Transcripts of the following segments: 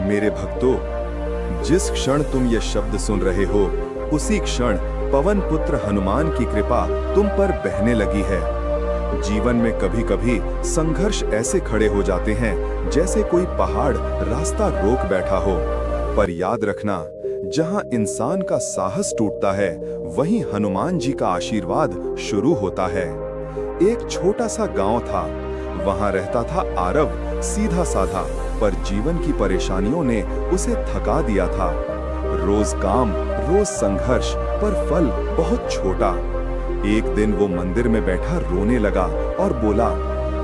मेरे भक्तों, जिस क्षण तुम ये शब्द सुन रहे हो, उसी क्षण पवन पुत्र हनुमान की कृपा तुम पर बहने लगी है। जीवन में कभी-कभी संघर्ष ऐसे खड़े हो जाते हैं जैसे कोई पहाड़ रास्ता रोक बैठा हो। पर याद रखना, जहां इंसान का साहस टूटता है, वहीं हनुमान जी का आशीर्वाद शुरू होता है। एक छोटा सा गांव था। वहां रहता था आरव, सीधा साधा, पर जीवन की परेशानियों ने उसे थका दिया था। रोज काम, रोज संघर्ष, पर फल बहुत छोटा। एक दिन वो मंदिर में बैठा रोने लगा और बोला,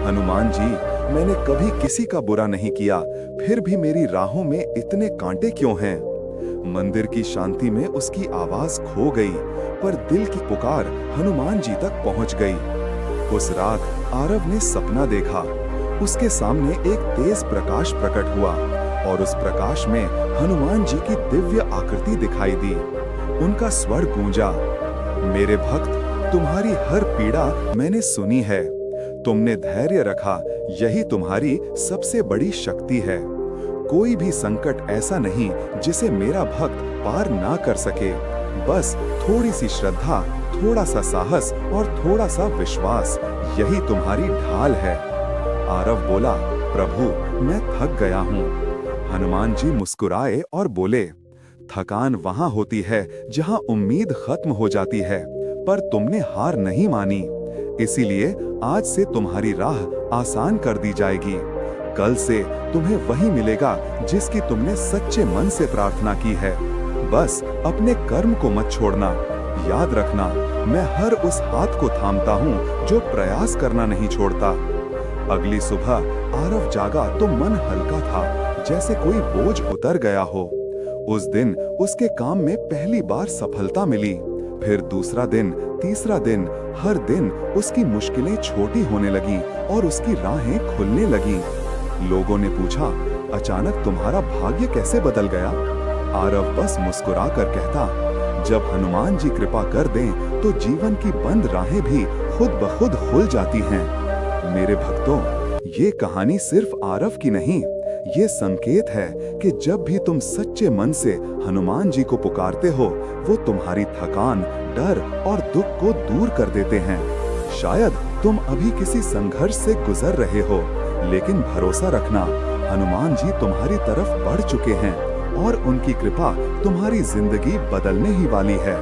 हनुमान जी, मैंने कभी किसी का बुरा नहीं किया, फिर भी मेरी राहों में इतने कांटे क्यों हैं? मंदिर की शांति में उसकी आवाज खो गई, पर दिल की पुकार हनुमान जी तक पहुंच गई। उस रात आरव ने सपना देखा। उसके सामने एक तेज प्रकाश प्रकट हुआ और उस प्रकाश में हनुमान जी की दिव्य आकृति दिखाई दी। उनका स्वर गूंजा, मेरे भक्त, तुम्हारी हर पीड़ा मैंने सुनी है। तुमने धैर्य रखा, यही तुम्हारी सबसे बड़ी शक्ति है। कोई भी संकट ऐसा नहीं जिसे मेरा भक्त पार ना कर सके। बस थोड़ी सी श्रद्धा, थोड़ा सा साहस और थोड़ा सा विश्वास, यही तुम्हारी ढाल है। आरव बोला, प्रभु, मैं थक गया हूँ। हनुमान जी मुस्कुराए और बोले, थकान वहां होती है जहां उम्मीद खत्म हो जाती है, पर तुमने हार नहीं मानी। इसीलिए आज से तुम्हारी राह आसान कर दी जाएगी। कल से तुम्हें वही मिलेगा जिसकी तुमने सच्चे मन से प्रार्थना की है। बस अपने कर्म को मत छोड़ना। याद रखना, मैं हर उस हाथ को थामता हूँ जो प्रयास करना नहीं छोड़ता। अगली सुबह आरव जागा तो मन हल्का था, जैसे कोई बोझ उतर गया हो। उस दिन उसके काम में पहली बार सफलता मिली। फिर दूसरा दिन, तीसरा दिन, हर दिन उसकी मुश्किलें छोटी होने लगी और उसकी राहें खुलने लगी। लोगों ने पूछा, अचानक तुम्हारा भाग्य कैसे बदल गया? आरव बस मुस्कुरा कर कहता, जब हनुमान जी कृपा कर दें तो जीवन की बंद राहें भी खुद ब खुद खुल जाती हैं। मेरे भक्तों, ये कहानी सिर्फ आरव की नहीं, ये संकेत है कि जब भी तुम सच्चे मन से हनुमान जी को पुकारते हो, वो तुम्हारी थकान, डर और दुख को दूर कर देते हैं। शायद तुम अभी किसी संघर्ष से गुजर रहे हो, लेकिन भरोसा रखना, हनुमान जी तुम्हारी तरफ बढ़ चुके हैं और उनकी कृपा तुम्हारी जिंदगी बदलने ही वाली है।